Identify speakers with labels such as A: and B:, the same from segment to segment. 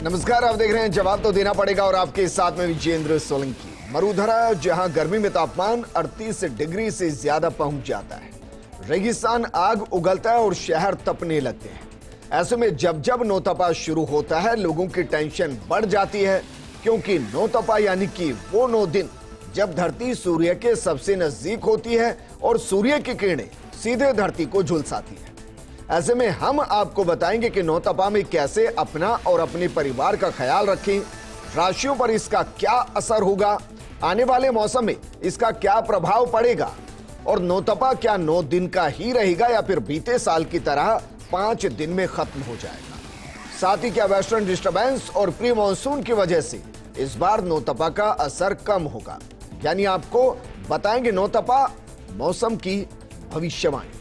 A: नमस्कार, आप देख रहे हैं जवाब तो देना पड़ेगा और आपके साथ में विजेंद्र सोलंकी। मरुधरा, जहां गर्मी में तापमान 38 डिग्री से ज्यादा पहुंच जाता है, रेगिस्तान आग उगलता है और शहर तपने लगते हैं। ऐसे में जब जब नौतपा शुरू होता है, लोगों की टेंशन बढ़ जाती है, क्योंकि नौतपा यानी कि वो 9 दिन जब धरती सूर्य के सबसे नजदीक होती है और सूर्य की किरणें सीधे धरती को झुलसाती है। ऐसे में हम आपको बताएंगे कि नौतपा में कैसे अपना और अपने परिवार का ख्याल रखें, राशियों पर इसका क्या असर होगा, आने वाले मौसम में इसका क्या प्रभाव पड़ेगा और नौतपा क्या 9 दिन का ही रहेगा या फिर बीते साल की तरह 5 दिन में खत्म हो जाएगा। साथ ही क्या वेस्टर्न डिस्टर्बेंस और प्री मानसून की वजह से इस बार नौतपा का असर कम होगा, यानी आपको बताएंगे नौतपा मौसम की भविष्यवाणी।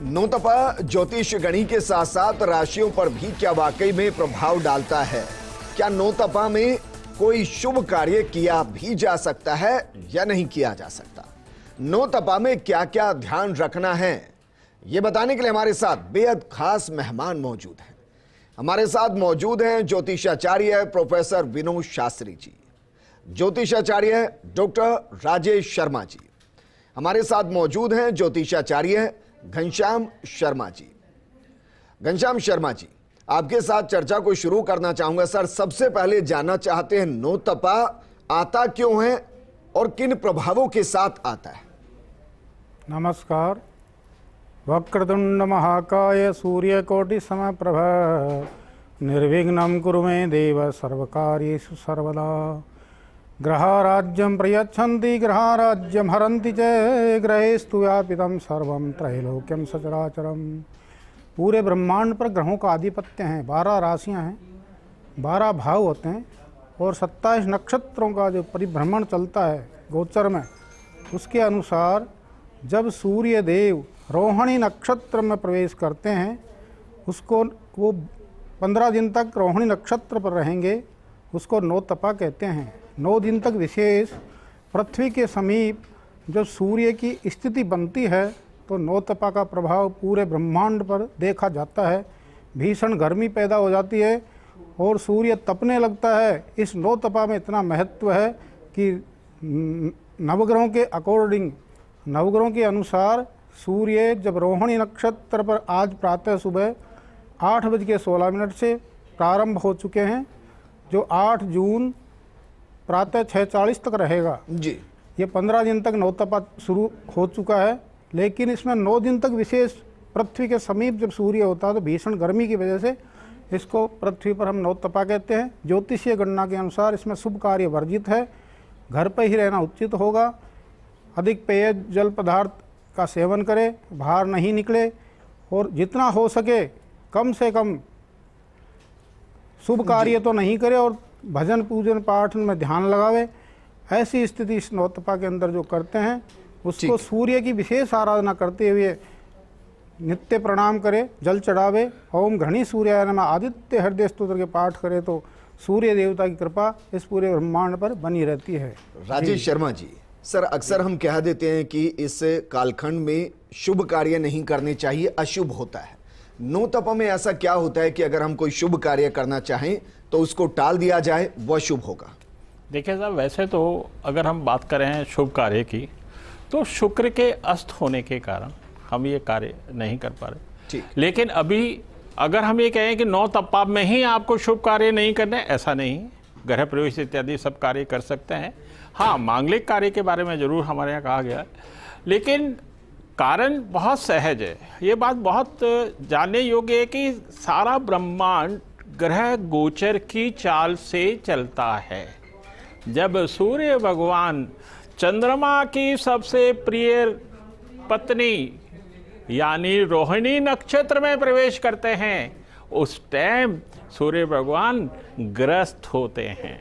A: नौतपा ज्योतिष गणित के साथ साथ राशियों पर भी क्या वाकई में प्रभाव डालता है? क्या नौतपा में कोई शुभ कार्य किया भी जा सकता है या नहीं किया जा सकता? नौतपा में क्या क्या ध्यान रखना है, ये बताने के लिए हमारे साथ बेहद खास मेहमान मौजूद हैं। हमारे साथ मौजूद हैं ज्योतिषाचार्य प्रोफेसर विनोद शास्त्री जी, ज्योतिषाचार्य डॉक्टर राजेश शर्मा जी, हमारे साथ मौजूद हैं ज्योतिषाचार्य घनश्याम शर्मा जी। घनश्याम शर्मा जी, आपके साथ चर्चा को शुरू करना चाहूंगा। सर, सबसे पहले जानना चाहते हैं नौतपा आता क्यों है और किन प्रभावों के साथ आता है?
B: नमस्कार। वक्रतुंड महाकाय सूर्यकोटि समप्रभ निर्विघ्नं कुरु मे देव सर्वकार्येषु सर्वदा। ग्रहाराज्यं प्रयच्छन्ति ग्रहाराज्यं हरन्ति च ग्रहेस्तु व्यापितं सर्वं त्रैलोक्यं सचराचरम्। पूरे ब्रह्मांड पर ग्रहों का आधिपत्य है। 12 राशियां हैं, 12 भाव होते हैं और 27 नक्षत्रों का जो परिभ्रमण चलता है गोचर में, उसके अनुसार जब सूर्य देव रोहिणी नक्षत्र में प्रवेश करते हैं, उसको वो 15 दिन तक रोहिणी नक्षत्र पर रहेंगे, उसको नौतपा कहते हैं। 9 दिन तक विशेष पृथ्वी के समीप जब सूर्य की स्थिति बनती है तो नौतपा का प्रभाव पूरे ब्रह्मांड पर देखा जाता है। भीषण गर्मी पैदा हो जाती है और सूर्य तपने लगता है। इस नौतपा में इतना महत्व है कि नवग्रहों के अकॉर्डिंग, नवग्रहों के अनुसार सूर्य जब रोहिणी नक्षत्र पर आज प्रातः सुबह 8:16 से प्रारंभ हो चुके हैं, जो 8 जून प्रातः 6:40 तक रहेगा
A: जी।
B: ये 15 दिन तक नौतपा शुरू हो चुका है, लेकिन इसमें 9 दिन तक विशेष पृथ्वी के समीप जब सूर्य होता है तो भीषण गर्मी की वजह से इसको पृथ्वी पर हम नौतपा कहते हैं। ज्योतिषीय गणना के अनुसार इसमें शुभ कार्य वर्जित है, घर पर ही रहना उचित होगा। अधिक पेय जल पदार्थ का सेवन करें, बाहर नहीं निकले और जितना हो सके कम से कम शुभ कार्य तो नहीं करे और भजन पूजन पाठ में ध्यान लगावे। ऐसी स्थिति इस नौतपा के अंदर जो करते हैं उसको सूर्य की विशेष आराधना करते हुए नित्य प्रणाम करे, जल चढ़ावे, ओम घृणी सूर्याय नमः आदित्य हृदय स्तोत्र के पाठ करे तो सूर्य देवता की कृपा इस पूरे ब्रह्मांड पर बनी रहती है।
A: राजेश शर्मा जी, सर, अक्सर हम कह देते हैं कि इस कालखंड में शुभ कार्य नहीं करने चाहिए, अशुभ होता है। नौतपा में ऐसा क्या होता है कि अगर हम कोई शुभ कार्य करना चाहें तो उसको टाल दिया जाए, वह शुभ होगा?
C: देखिए साहब, वैसे तो अगर हम बात करें शुभ कार्य की तो शुक्र के अस्त होने के कारण हम ये कार्य नहीं कर पा रहे।
A: ठीक।
C: लेकिन अभी अगर हम ये कहें कि नौतपा में ही आपको शुभ कार्य नहीं करने, ऐसा नहीं। गृह प्रवेश इत्यादि सब कार्य कर सकते हैं। हाँ, मांगलिक कार्य के बारे में ज़रूर हमारे यहाँ कहा गया है, लेकिन कारण बहुत सहज है। ये बात बहुत जानने योग्य है कि सारा ब्रह्मांड ग्रह गोचर की चाल से चलता है। जब सूर्य भगवान चंद्रमा की सबसे प्रिय पत्नी यानी रोहिणी नक्षत्र में प्रवेश करते हैं, उस टाइम सूर्य भगवान ग्रस्त होते हैं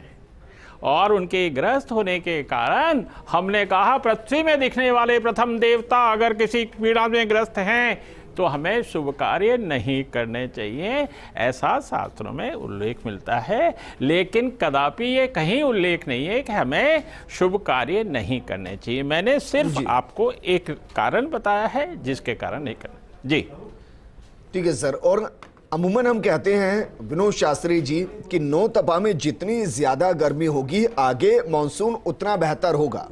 C: और उनके ग्रस्त होने के कारण हमने कहा पृथ्वी में दिखने वाले प्रथम देवता अगर किसी पीड़ा में ग्रस्त हैं तो हमें शुभ कार्य नहीं करने चाहिए, ऐसा शास्त्रों में उल्लेख मिलता है। लेकिन कदापि ये कहीं उल्लेख नहीं है कि हमें शुभ कार्य नहीं करने चाहिए। मैंने सिर्फ आपको एक कारण बताया है जिसके कारण नहीं करना। जी
A: ठीक है सर। और अमूमन हम कहते हैं विनोद शास्त्री जी कि 9 तपा में जितनी ज्यादा गर्मी होगी आगे मानसून उतना बेहतर होगा,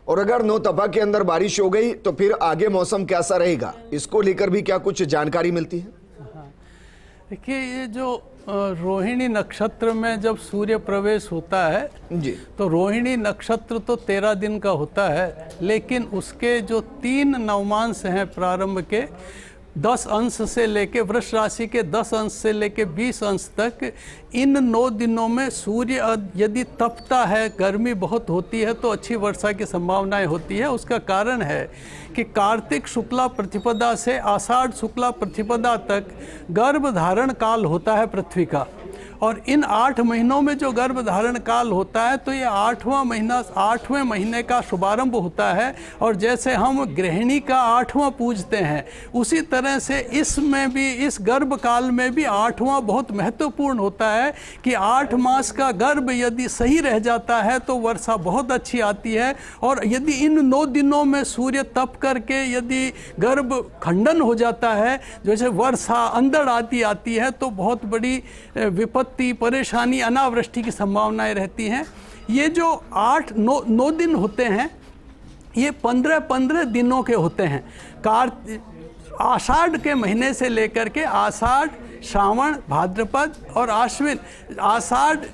A: और अगर 9 तपा के अंदर बारिश हो गई तो फिर आगे मौसम कैसा रहेगा, इसको लेकर भी क्या कुछ जानकारी मिलती है?
D: देखिए, ये जो रोहिणी नक्षत्र में जब सूर्य प्रवेश होता है
A: जी,
D: तो रोहिणी नक्षत्र तो 13 दिन का होता है, लेकिन उसके जो 3 नवमांश हैं प्रारंभ के 10 अंश से लेके वृष राशि के 10 अंश से लेके 20 अंश तक, इन 9 दिनों में सूर्य यदि तपता है, गर्मी बहुत होती है, तो अच्छी वर्षा की संभावनाएं होती है। उसका कारण है कि कार्तिक शुक्ला प्रतिपदा से आषाढ़ शुक्ला प्रतिपदा तक गर्भ धारण काल होता है पृथ्वी का, और इन 8 महीनों में जो गर्भ धारण काल होता है तो ये 8वां महीना 8वें महीने का शुभारंभ होता है। और जैसे हम गृहिणी का 8वां पूजते हैं, उसी तरह से इसमें भी, इस गर्भ काल में भी 8वां बहुत महत्वपूर्ण होता है कि 8 मास का गर्भ यदि सही रह जाता है तो वर्षा बहुत अच्छी आती है। और यदि इन 9 दिनों में सूर्य तप करके यदि गर्भ खंडन हो जाता है, जैसे वर्षा अंधड़ आती है, तो बहुत बड़ी विपत्ति, परेशानी, अनावृष्टि की संभावनाएं रहती हैं। ये जो 8-9 दिन होते हैं, ये 15-15 दिनों के होते हैं। आषाढ़ के महीने से लेकर के आषाढ़, श्रावण, भाद्रपद और आश्विन, आषाढ़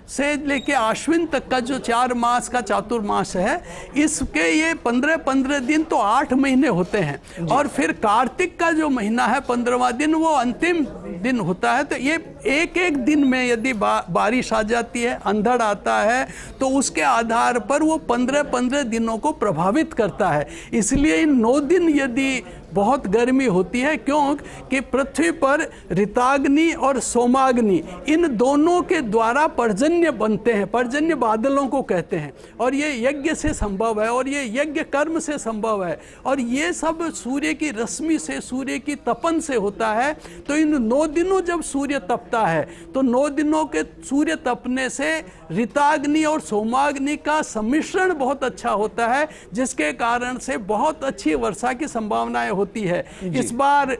D: से लेके आश्विन तक का जो 4 मास का चातुर्मास है, इसके ये 15-15 दिन तो 8 महीने होते हैं। और फिर कार्तिक का जो महीना है 15वां दिन, वो अंतिम दिन होता है। तो ये एक दिन में यदि बारिश आ जाती है, अंधड़ आता है, तो उसके आधार पर वो 15-15 दिनों को प्रभावित करता है। इसलिए इन 9 दिन यदि बहुत गर्मी होती है, क्यों कि पृथ्वी पर ऋताग्नि और सोमाग्नि, इन दोनों के द्वारा पर्जन्य बनते हैं, पर्जन्य बादलों को कहते हैं, और ये यज्ञ से संभव है, और ये यज्ञ कर्म से संभव है, और ये सब सूर्य की रश्मि से, सूर्य की तपन से होता है। तो इन 9 दिनों जब सूर्य तपता है, तो 9 दिनों के सूर्य तपने से ऋताग्नि और सोमाग्नि का सम्मिश्रण बहुत अच्छा होता है, जिसके कारण से बहुत अच्छी वर्षा की संभावनाएं होती है। इस बार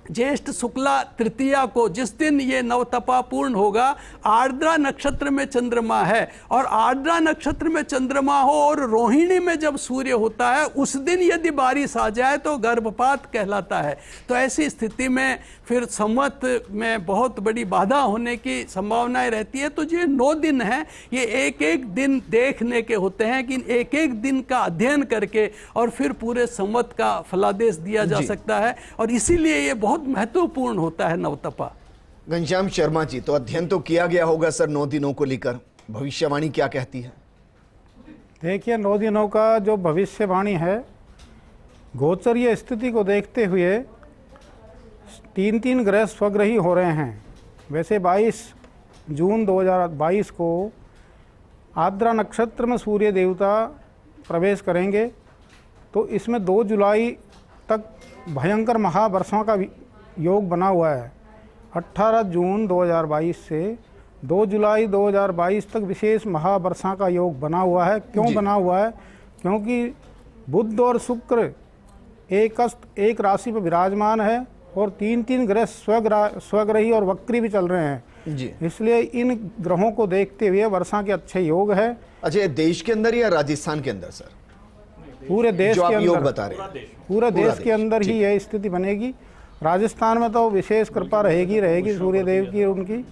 D: ज्येष्ठ शुक्ला तृतीया को, जिस दिन ये नवतपा पूर्ण होगा, आर्द्रा नक्षत्र में चंद्रमा है, और आर्द्रा नक्षत्र में चंद्रमा हो और रोहिणी में जब सूर्य होता है, उस दिन यदि बारिश आ जाए तो गर्भपात कहलाता है। तो ऐसी स्थिति में फिर संवत में बहुत बड़ी बाधा होने की संभावनाएं रहती है। तो ये 9 दिन हैं, ये एक दिन देखने के होते हैं कि एक दिन का अध्ययन करके और फिर पूरे संवत का फलादेश दिया जा सकता है, और इसीलिए ये बहुत महत्वपूर्ण होता है नवतपा।
A: घनश्याम शर्मा जी, तो अध्ययन तो किया गया होगा सर 9 दिनों को लेकर, भविष्यवाणी क्या कहती है?
B: देखिए, 9 दिनों का जो भविष्यवाणी है, गोचरीय स्थिति को देखते हुए 3 ग्रह स्वग्रही हो रहे हैं। वैसे 22 जून 2022 को आर्द्रा नक्षत्र में सूर्य देवता प्रवेश करेंगे, तो इसमें 2 जुलाई तक भयंकर महावर्षा का योग बना हुआ है। 18 जून 2022 से 2 जुलाई 2022 तक विशेष महावर्षा का योग बना हुआ है। क्यों बना हुआ है? क्योंकि बुध और शुक्र एक राशि पर विराजमान है, और 3 ग्रह स्वग्रही और वक्री भी चल रहे हैं
A: जी।
B: इसलिए इन ग्रहों को देखते हुए वर्षा के अच्छे योग है।
A: अच्छा, ये देश के अंदर या राजस्थान के अंदर सर?
B: पूरे देश
A: जो
B: के
A: आप योग
B: अंदर,
A: बता रहे हैं,
B: पूरे देश के अंदर ही यह स्थिति बनेगी। राजस्थान में तो विशेष कृपा रहेगी सूर्य देव की, उनकी।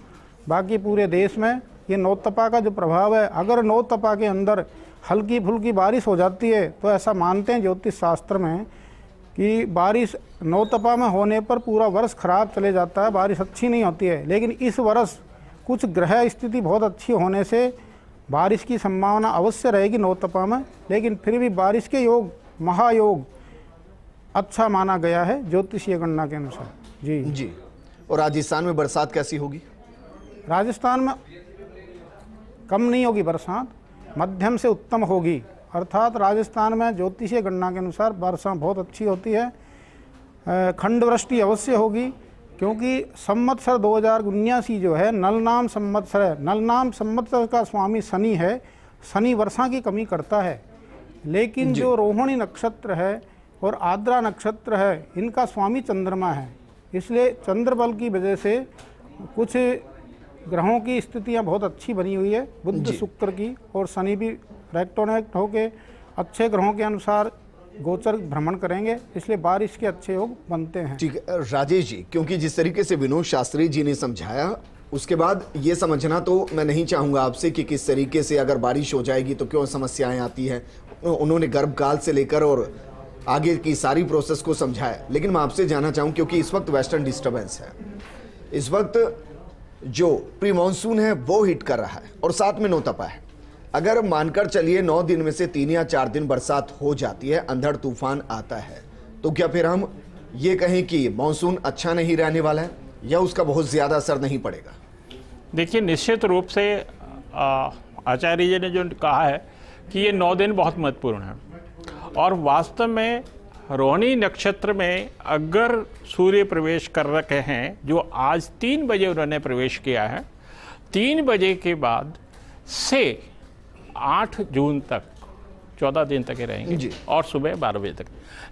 B: बाकी पूरे देश में ये नौतपा का जो प्रभाव है, अगर नौतपा के अंदर हल्की फुल्की बारिश हो जाती है, तो ऐसा मानते हैं ज्योतिष शास्त्र में कि बारिश नौतपा में होने पर पूरा वर्ष खराब चले जाता है, बारिश अच्छी नहीं होती है। लेकिन इस वर्ष कुछ ग्रह स्थिति बहुत अच्छी होने से बारिश की संभावना अवश्य रहेगी नौतपा में, लेकिन फिर भी बारिश के योग, महायोग अच्छा माना गया है ज्योतिषीय गणना के अनुसार। जी।
A: और राजस्थान में बरसात कैसी होगी?
B: राजस्थान में कम नहीं होगी बरसात, मध्यम से उत्तम होगी। अर्थात राजस्थान में ज्योतिषीय गणना के अनुसार वर्षा बहुत अच्छी होती है। खंड वृष्टि अवश्य होगी, क्योंकि संवत्सर 2079 जो है नलनाम संवत्सर है। नलनाम संवत्सर का स्वामी शनि है। शनि वर्षा की कमी करता है, लेकिन जो रोहिणी नक्षत्र है और आद्रा नक्षत्र है, इनका स्वामी चंद्रमा है। इसलिए चंद्रबल की वजह से कुछ ग्रहों की स्थितियां बहुत अच्छी बनी हुई है, बुध शुक्र की, और शनि भी रेक्टोनेक्ट होके अच्छे ग्रहों के अनुसार गोचर भ्रमण करेंगे, इसलिए बारिश के अच्छे योग बनते हैं।
A: ठीक है राजेश जी, क्योंकि जिस तरीके से विनोद शास्त्री जी ने समझाया, उसके बाद ये समझना तो मैं नहीं चाहूँगा आपसे कि किस तरीके से अगर बारिश हो जाएगी तो क्यों समस्याएं आती हैं। उन्होंने गर्भकाल से लेकर और आगे की सारी प्रोसेस को समझाया, लेकिन मैं आपसे जानना चाहूँ, क्योंकि इस वक्त वेस्टर्न डिस्टर्बेंस है, इस वक्त जो प्री मानसून है वो हिट कर रहा है और साथ में नौतपा है। अगर मानकर चलिए 9 दिन में से 3 या 4 दिन बरसात हो जाती है, अंधड़ तूफान आता है, तो क्या फिर हम ये कहें कि मानसून अच्छा नहीं रहने वाला है या उसका बहुत ज़्यादा असर नहीं पड़ेगा?
C: देखिए, निश्चित रूप से आचार्य जी ने जो कहा है कि ये 9 दिन बहुत महत्वपूर्ण है, और वास्तव में रोहिणी नक्षत्र में अगर सूर्य प्रवेश कर रखे हैं, जो आज 3 बजे उन्होंने प्रवेश किया है, 3 बजे के बाद से 8 जून तक 14 दिन तक ही रहेंगे और सुबह 12 बजे तक।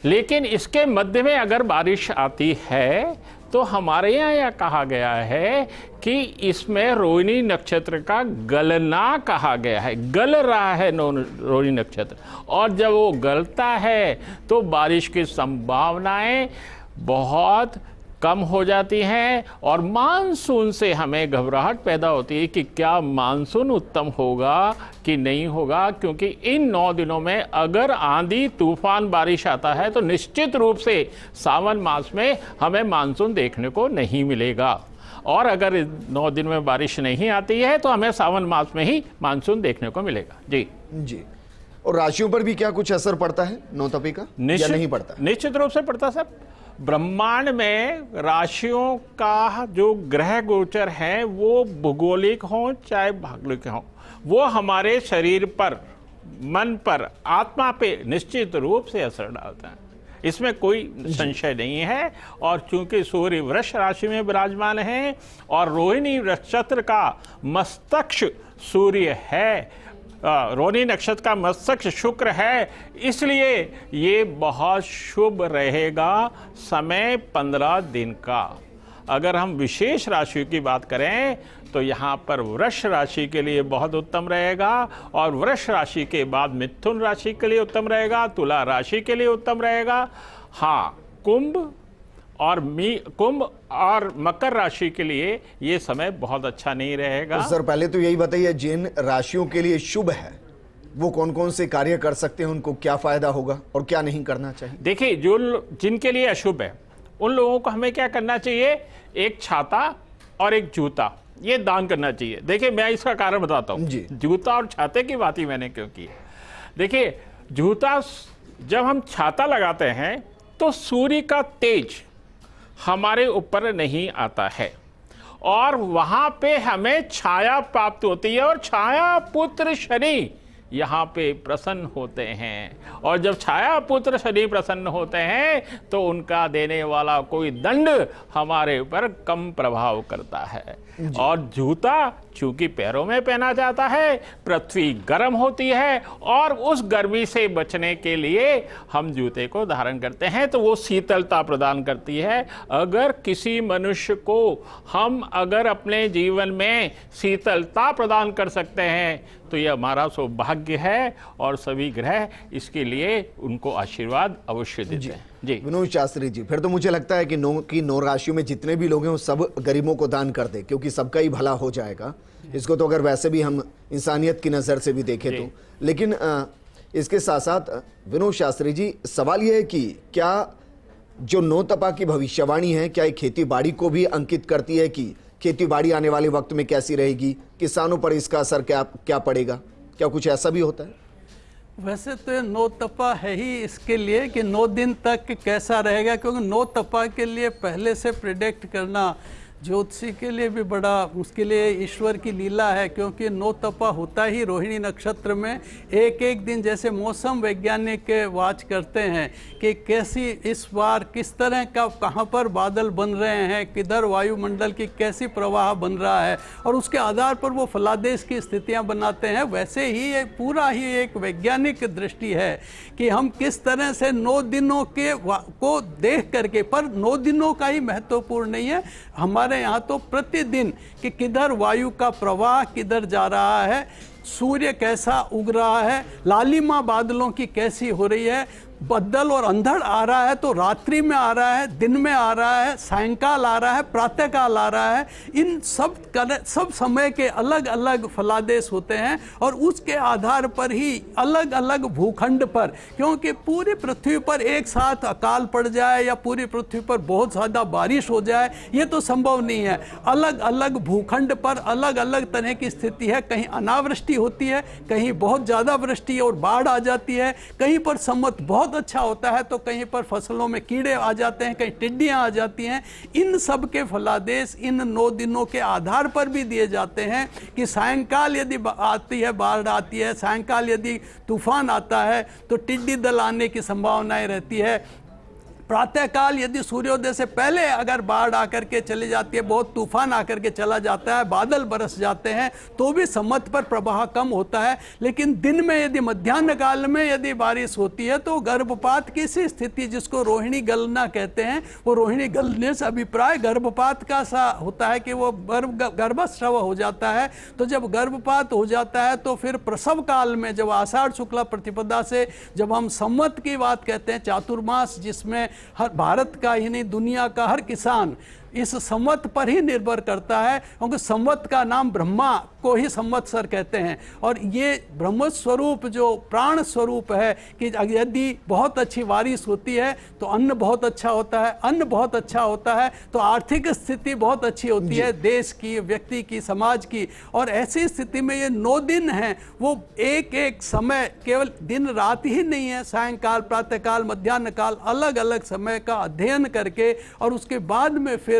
C: लेकिन इसके मध्य में अगर बारिश आती है तो हमारे यहाँ कहा गया है कि इसमें रोहिणी नक्षत्र का गलना कहा गया है, गल रहा है रोहिणी नक्षत्र, और जब वो गलता है तो बारिश की संभावनाएं बहुत कम हो जाती हैं, और मानसून से हमें घबराहट पैदा होती है कि क्या मानसून उत्तम होगा कि नहीं होगा, क्योंकि इन 9 दिनों में अगर आंधी तूफान बारिश आता है तो निश्चित रूप से सावन मास में हमें मानसून देखने को नहीं मिलेगा, और अगर 9 दिन में बारिश नहीं आती है तो हमें सावन मास में ही मानसून देखने को मिलेगा। जी।
A: और राशियों पर भी क्या कुछ असर पड़ता है नौतपे का या नहीं पड़ता?
C: निश्चित रूप से पड़ता सर। ब्रह्मांड में राशियों का जो ग्रह गोचर है वो भूगोलिक हो चाहे भौगोलिक हो, वो हमारे शरीर पर, मन पर, आत्मा पे निश्चित रूप से असर डालता है, इसमें कोई संशय नहीं है। और चूंकि सूर्य वृष राशि में विराजमान है और रोहिणी नक्षत्र का मस्तक सूर्य है, रोहिणी नक्षत्र का मस्तक शुक्र है, इसलिए ये बहुत शुभ रहेगा। समय 15 दिन का। अगर हम विशेष राशि की बात करें तो यहाँ पर वृष राशि के लिए बहुत उत्तम रहेगा, और वृष राशि के बाद मिथुन राशि के लिए उत्तम रहेगा, तुला राशि के लिए उत्तम रहेगा। हाँ, कुंभ और मकर राशि के लिए ये समय बहुत अच्छा नहीं रहेगा।
A: तो सर पहले तो यही बताइए, जिन राशियों के लिए शुभ है वो कौन कौन से कार्य कर सकते हैं, उनको क्या फायदा होगा और क्या नहीं करना चाहिए?
C: देखिए, जिनके लिए अशुभ है उन लोगों को हमें क्या करना चाहिए, एक छाता और एक जूता ये दान करना चाहिए। देखिए, मैं इसका कारण बताता हूँ। जूता और छाते की बात ही मैंने क्यों की है। देखिए, जूता, जब हम छाता लगाते हैं तो सूर्य का तेज हमारे ऊपर नहीं आता है और वहाँ पे हमें छाया प्राप्त होती है, और छाया पुत्र शनि यहाँ पे प्रसन्न होते हैं, और जब छाया पुत्र शनि प्रसन्न होते हैं तो उनका देने वाला कोई दंड हमारे ऊपर कम प्रभाव करता है। और जूता चूंकि पैरों में पहना जाता है, पृथ्वी गर्म होती है और उस गर्मी से बचने के लिए हम जूते को धारण करते हैं, तो वो शीतलता प्रदान करती है। अगर किसी मनुष्य को हम अगर अपने जीवन में शीतलता प्रदान कर सकते हैं तो ये हमारा सौभाग्य है, और सभी ग्रह इसके लिए उनको आशीर्वाद अवश्य देते हैं। जी
A: विनोद शास्त्री जी, फिर तो मुझे लगता है कि 9 राशियों में जितने भी लोग हैं वो सब गरीबों को दान कर दे, क्योंकि सबका ही भला हो जाएगा। इसको तो अगर वैसे भी हम इंसानियत की नज़र से भी देखें तो, लेकिन इसके साथ साथ विनोद शास्त्री जी, सवाल यह है कि क्या जो नौतपा की भविष्यवाणी है, क्या ये खेती बाड़ी को भी अंकित करती है कि खेती बाड़ी आने वाले वक्त में कैसी रहेगी, किसानों पर इसका असर क्या पड़ेगा? क्या कुछ ऐसा भी होता है?
D: वैसे तो ये 9 तपा है ही इसके लिए कि 9 दिन तक कैसा रहेगा, क्योंकि 9 तपा के लिए पहले से प्रिडिक्ट करना ज्योतिषी के लिए भी बड़ा मुश्किल है, ईश्वर की लीला है, क्योंकि नौ तपा होता ही रोहिणी नक्षत्र में। एक एक दिन जैसे मौसम वैज्ञानिक वाच करते हैं कि कैसी इस बार किस तरह का कहाँ पर बादल बन रहे हैं, किधर वायुमंडल की कैसी प्रवाह बन रहा है, और उसके आधार पर वो फलादेश की स्थितियाँ बनाते हैं। वैसे ही ये पूरा ही एक वैज्ञानिक दृष्टि है कि हम किस तरह से 9 दिनों के को देख करके, पर 9 दिनों का ही महत्वपूर्ण नहीं है हमारे यहाँ तो प्रतिदिन कि किधर वायु का प्रवाह किधर जा रहा है, सूर्य कैसा उग रहा है, लालिमा बादलों की कैसी हो रही है, बदल और अंधड़ आ रहा है तो रात्रि में आ रहा है, दिन में आ रहा है, सायंकाल आ रहा है, प्रातःकाल आ रहा है। इन सब समय के अलग अलग फलादेश होते हैं और उसके आधार पर ही अलग अलग भूखंड पर, क्योंकि पूरी पृथ्वी पर एक साथ अकाल पड़ जाए या पूरी पृथ्वी पर बहुत ज़्यादा बारिश हो जाए ये तो संभव नहीं है। अलग अलग भूखंड पर अलग अलग तरह की स्थिति है। कहीं अनावृष्टि होती है, कहीं बहुत ज़्यादा वृष्टि और बाढ़ आ जाती है, कहीं पर सम्मत बहुत अच्छा होता है तो कहीं पर फसलों में कीड़े आ जाते हैं, कहीं टिड्डियां आ जाती हैं। इन सब के फलादेश इन 9 दिनों के आधार पर भी दिए जाते हैं कि सायंकाल यदि आती है, बाढ़ आती है, सायंकाल यदि तूफान आता है तो टिड्डी दल आने की संभावनाएं रहती है। प्रातःकाल यदि सूर्योदय से पहले अगर बाढ़ आकर के चली जाती है, बहुत तूफान आकर के चला जाता है, बादल बरस जाते हैं तो भी सम्मत पर प्रवाह कम होता है। लेकिन दिन में यदि मध्याह्न काल में यदि बारिश होती है तो गर्भपात की सी स्थिति, जिसको रोहिणी गलना कहते हैं, वो रोहिणी गलने से अभिप्राय गर्भपात का सा होता है कि वो गर्भस्राव हो जाता है। तो जब गर्भपात हो जाता है तो फिर प्रसव काल में जब आषाढ़ शुक्ला प्रतिपदा से जब हम सम्मत की बात कहते हैं, चातुर्मास, जिसमें हर भारत का ही नहीं दुनिया का हर किसान इस संवत पर ही निर्भर करता है, क्योंकि संवत का नाम ब्रह्मा को ही संवत्सर कहते हैं। और ये ब्रह्म स्वरूप जो प्राण स्वरूप है कि यदि बहुत अच्छी बारिश होती है तो अन्न बहुत अच्छा होता है, अन्न बहुत अच्छा होता है तो आर्थिक स्थिति बहुत अच्छी होती है देश की, व्यक्ति की, समाज की। और ऐसी स्थिति में ये 9 दिन हैं, वो एक एक समय, केवल दिन रात ही नहीं है, सायंकाल, प्रातःकाल, मध्याह्न काल, अलग अलग समय का अध्ययन करके और उसके बाद में फिर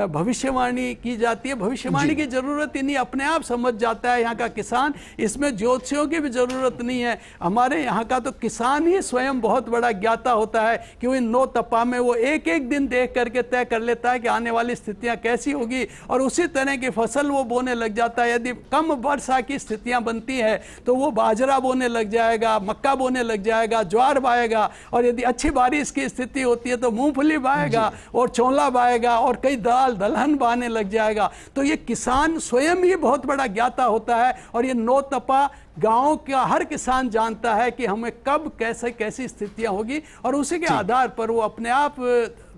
D: भविष्यवाणी की जाती है। भविष्यवाणी की जरूरत ही नहीं, अपने आप समझ जाता है यहाँ का किसान, इसमें ज्योतिषियों की भी जरूरत नहीं है। हमारे यहाँ का तो किसान ही स्वयं बहुत बड़ा ज्ञाता होता है कि वो इन 9 तपा में वो एक एक दिन देख करके तय कर लेता है कि आने वाली स्थितियाँ कैसी होगी और उसी तरह की फसल वो बोने लग जाता है। यदि कम वर्षा की स्थितियाँ बनती है तो वो बाजरा बोने लग जाएगा, मक्का बोने लग जाएगा, ज्वार बाएगा, और यदि अच्छी बारिश की स्थिति होती है तो मूंगफली बाएगा और चौला बाएगा और कई दाल दलहन बाने लग जाएगा। तो ये किसान स्वयं ही बहुत बड़ा ज्ञाता होता है और ये 9 तपा गांव का हर किसान जानता है कि हमें कब कैसे कैसी स्थितियां होगी और उसी के आधार पर वो अपने आप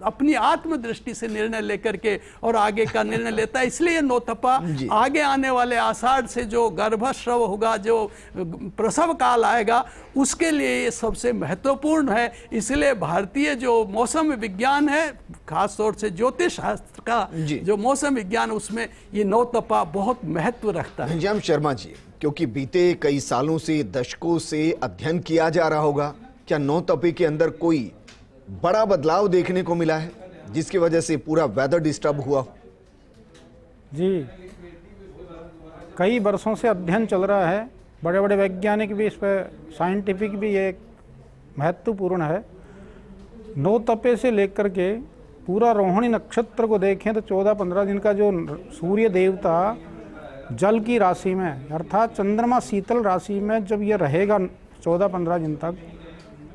D: अपनी आत्मदृष्टि से निर्णय लेकर के और आगे का निर्णय लेता है। इसलिए 9 तपा आगे आने वाले आषाढ़ से जो गर्भस्राव होगा, जो प्रसव काल आएगा, उसके लिए ये सबसे महत्वपूर्ण है। इसलिए भारतीय जो मौसम विज्ञान है, खास तौर से ज्योतिष शास्त्र का जो मौसम विज्ञान, उसमें ये 9 तपा बहुत महत्व रखता है।
A: घनश्याम शर्मा जी, क्योंकि बीते कई सालों से, दशकों से अध्ययन किया जा रहा होगा, क्या 9 तपे के अंदर कोई बड़ा बदलाव देखने को मिला है जिसकी वजह से पूरा वेदर डिस्टर्ब हुआ?
B: जी, कई वर्षों से अध्ययन चल रहा है, बड़े बड़े वैज्ञानिक भी इस पर, साइंटिफिक भी ये महत्वपूर्ण है। 9 तपे से लेकर के पूरा रोहिणी नक्षत्र को देखें तो 14-15 दिन का जो सूर्य देवता जल की राशि में, अर्थात चंद्रमा शीतल राशि में जब ये रहेगा 14-15 दिन तक,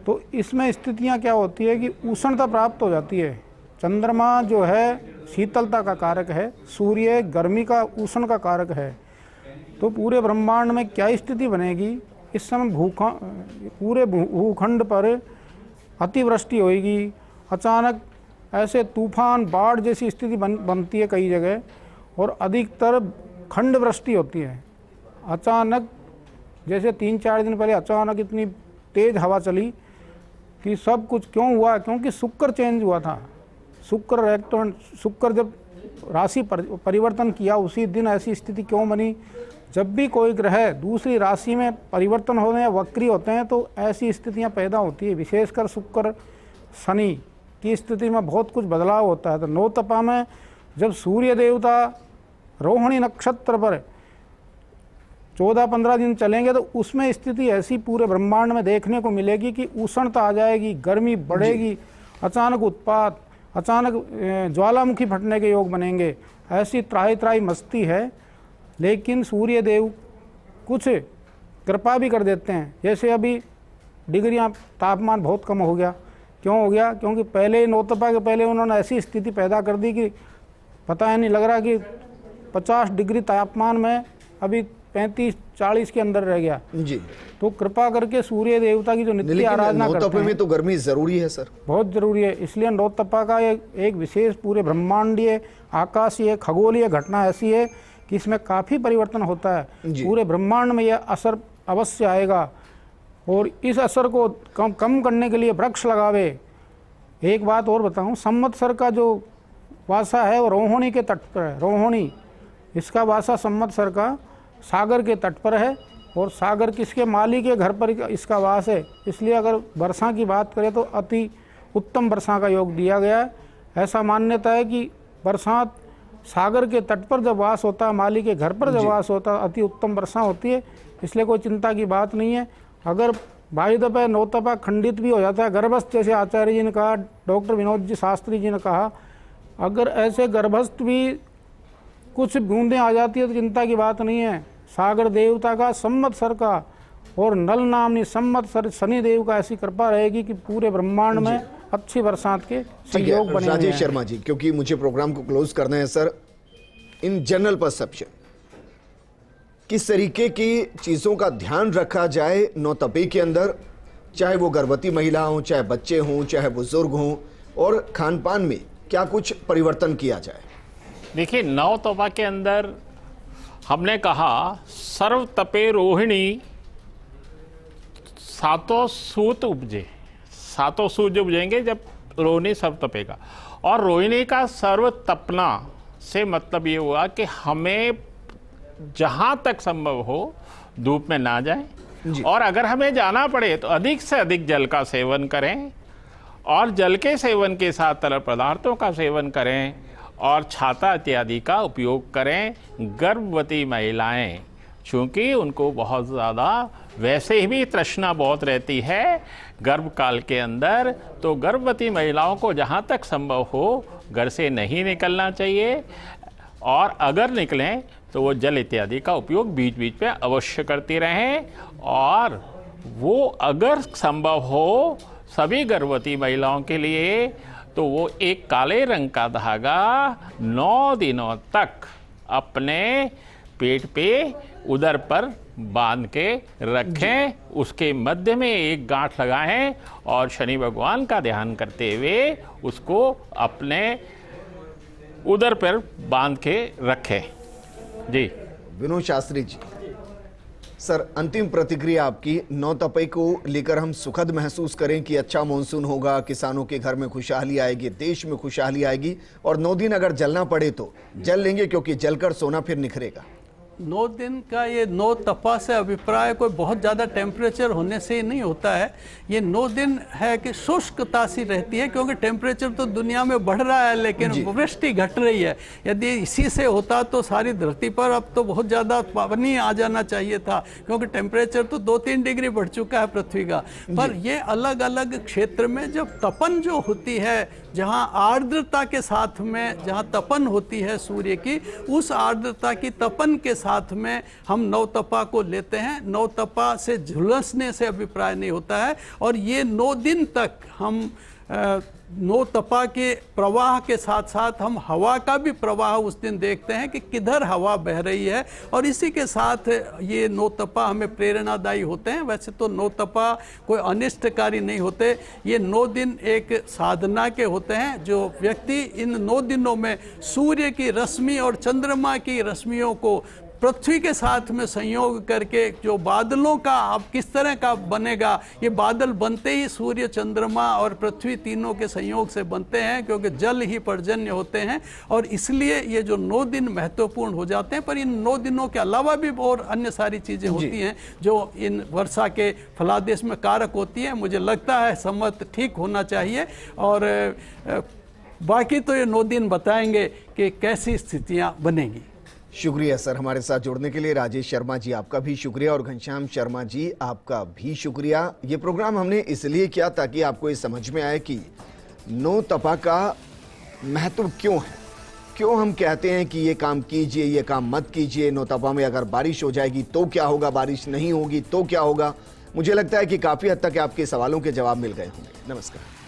B: तो इसमें स्थितियां क्या होती है कि उष्णता प्राप्त हो जाती है। चंद्रमा जो है शीतलता का कारक है, सूर्य गर्मी का, उष्ण का कारक है। तो पूरे ब्रह्मांड में क्या स्थिति बनेगी इस समय? पूरे भूखंड पर अतिवृष्टि होगी, अचानक ऐसे तूफान, बाढ़ जैसी स्थिति बनती है कई जगह, और अधिकतर खंड वृष्टि होती है। अचानक जैसे 3-4 दिन पहले अचानक इतनी तेज़ हवा चली कि सब कुछ क्यों हुआ? क्योंकि शुक्र चेंज हुआ था। शुक्र जब राशि परिवर्तन किया उसी दिन ऐसी स्थिति क्यों बनी? जब भी कोई ग्रह दूसरी राशि में परिवर्तन होते हैं, वक्री होते हैं, तो ऐसी स्थितियां पैदा होती है। विशेषकर शुक्र शनि की स्थिति में बहुत कुछ बदलाव होता है। तो 9 तपा में जब सूर्य देवता रोहिणी नक्षत्र पर 14-15 दिन चलेंगे तो उसमें स्थिति ऐसी पूरे ब्रह्मांड में देखने को मिलेगी कि उष्णता आ जाएगी, गर्मी बढ़ेगी, अचानक उत्पात, अचानक ज्वालामुखी फटने के योग बनेंगे। ऐसी त्राही त्राही मस्ती है। लेकिन सूर्य देव कुछ कृपा भी कर देते हैं। जैसे अभी डिग्रियाँ तापमान बहुत कम हो गया। क्यों हो गया? क्योंकि पहले नौतपा के पहले उन्होंने ऐसी स्थिति पैदा कर दी कि पता ही नहीं लग रहा कि 50 डिग्री तापमान में अभी 35-40 के अंदर रह गया
A: जी।
B: तो कृपा करके सूर्य देवता की जो नित्य आराधना करते
A: नौतपे
B: हैं,
A: में तो गर्मी जरूरी है सर,
B: बहुत जरूरी है। इसलिए नौतपा का एक विशेष पूरे ब्रह्मांडीय आकाशीय खगोलीय घटना ऐसी है कि इसमें काफ़ी परिवर्तन होता है। पूरे ब्रह्मांड में यह असर अवश्य आएगा और इस असर को कम करने के लिए वृक्ष लगावे। एक बात और बताऊं, संवत्सर का जो वासा है वो रोहिणी के तट पर है। रोहिणी इसका वासा संवत्सर का सागर के तट पर है और सागर किसके? माली के घर पर इसका वास है। इसलिए अगर वर्षा की बात करें तो अति उत्तम वर्षा का योग दिया गया है। ऐसा मान्यता है कि बरसात सागर के तट पर जब वास होता है, माली के घर पर जब वास होता है, अति उत्तम वर्षा होती है। इसलिए कोई चिंता की बात नहीं है। अगर 22 दफे नौतपा खंडित भी हो जाता है, गर्भस्थ, जैसे आचार्य जी ने कहा, डॉक्टर विनोद जी शास्त्री जी ने कहा, अगर ऐसे गर्भस्थ भी कुछ बूंदें आ जाती है तो चिंता की बात नहीं है। सागर देवता का, संवत्सर का और नल नामनी संवत्सर शनि देव का ऐसी कृपा रहेगी कि पूरे ब्रह्मांड में अच्छी बरसात के सहयोग बने।
A: राजेश शर्मा जी, क्योंकि मुझे प्रोग्राम को क्लोज करना है सर, इन जनरल परसेप्शन किस तरीके की चीजों का ध्यान रखा जाए नौतपे के अंदर, चाहे वो गर्भवती महिला हों, चाहे बच्चे हों, चाहे बुजुर्ग हों, और खान पान में क्या कुछ परिवर्तन किया जाए?
C: देखिए, नवतपा के अंदर हमने कहा सर्व तपे रोहिणी सातों सूत उपजे। सातों सूत जब उपजेंगे जब रोहिणी सर्व तपेगा। और रोहिणी का सर्व तपना से मतलब ये हुआ कि हमें जहां तक संभव हो धूप में ना जाएं, और अगर हमें जाना पड़े तो अधिक से अधिक जल का सेवन करें, और जल के सेवन के साथ तरल पदार्थों का सेवन करें, और छाता इत्यादि का उपयोग करें। गर्भवती महिलाएं, चूँकि उनको बहुत ज़्यादा वैसे ही तृष्णा बहुत रहती है गर्भकाल के अंदर, तो गर्भवती महिलाओं को जहाँ तक संभव हो घर से नहीं निकलना चाहिए, और अगर निकलें तो वो जल इत्यादि का उपयोग बीच बीच में अवश्य करती रहें। और वो अगर संभव हो सभी गर्भवती महिलाओं के लिए तो वो एक काले रंग का धागा 9 दिनों तक अपने पेट पे उदर पर बांध के रखें, उसके मध्य में एक गांठ लगाएं और शनि भगवान का ध्यान करते हुए उसको अपने उदर पर बांध के रखें। जी
A: विनोद शास्त्री जी, सर अंतिम प्रतिक्रिया आपकी। नौतपे को लेकर हम सुखद महसूस करें कि अच्छा मानसून होगा, किसानों के घर में खुशहाली आएगी, देश में खुशहाली आएगी, और 9 दिन अगर जलना पड़े तो जल लेंगे, क्योंकि जलकर सोना फिर निखरेगा।
D: 9 दिन का ये नौतपा से अभिप्राय कोई बहुत ज़्यादा टेम्परेचर होने से ही नहीं होता है। ये 9 दिन है कि शुष्कता सी रहती है, क्योंकि टेम्परेचर तो दुनिया में बढ़ रहा है लेकिन वृष्टि घट रही है। यदि इसी से होता तो सारी धरती पर अब तो बहुत ज़्यादा पानी आ जाना चाहिए था, क्योंकि टेम्परेचर तो 2-3 डिग्री बढ़ चुका है पृथ्वी का। पर ये अलग अलग क्षेत्र में जब तपन जो होती है, जहाँ आर्द्रता के साथ में जहाँ तपन होती है सूर्य की, उस आर्द्रता की तपन के साथ में हम नवतपा को लेते हैं। नवतपा से झुलसने से अभिप्राय नहीं होता है। और ये 9 दिन तक हम नौतपा के प्रवाह के साथ साथ हम हवा का भी प्रवाह उस दिन देखते हैं कि किधर हवा बह रही है, और इसी के साथ ये नौतपा हमें प्रेरणादायी होते हैं। वैसे तो नौतपा कोई अनिष्टकारी नहीं होते, ये 9 दिन एक साधना के होते हैं। जो व्यक्ति इन 9 दिनों में सूर्य की रश्मि और चंद्रमा की रश्मियों को पृथ्वी के साथ में संयोग करके जो बादलों का अब किस तरह का बनेगा, ये बादल बनते ही सूर्य, चंद्रमा और पृथ्वी तीनों के संयोग से बनते हैं, क्योंकि जल ही पर्जन्य होते हैं। और इसलिए ये जो 9 दिन महत्वपूर्ण हो जाते हैं। पर इन 9 दिनों के अलावा भी और अन्य सारी चीज़ें होती हैं जो इन वर्षा के फलादेश में कारक होती हैं। मुझे लगता है सम्मत ठीक होना चाहिए। और बाकी तो ये 9 दिन बताएंगे कि कैसी स्थितियां बनेंगी।
A: शुक्रिया सर हमारे साथ जुड़ने के लिए। राजेश शर्मा जी आपका भी शुक्रिया और घनश्याम शर्मा जी आपका भी शुक्रिया। ये प्रोग्राम हमने इसलिए किया ताकि आपको ये समझ में आए कि 9 तपा का महत्व क्यों है, क्यों हम कहते हैं कि ये काम कीजिए, ये काम मत कीजिए। 9 तपा में अगर बारिश हो जाएगी तो क्या होगा, बारिश नहीं होगी तो क्या होगा। मुझे लगता है कि काफी हद तक आपके सवालों के जवाब मिल गए होंगे। नमस्कार।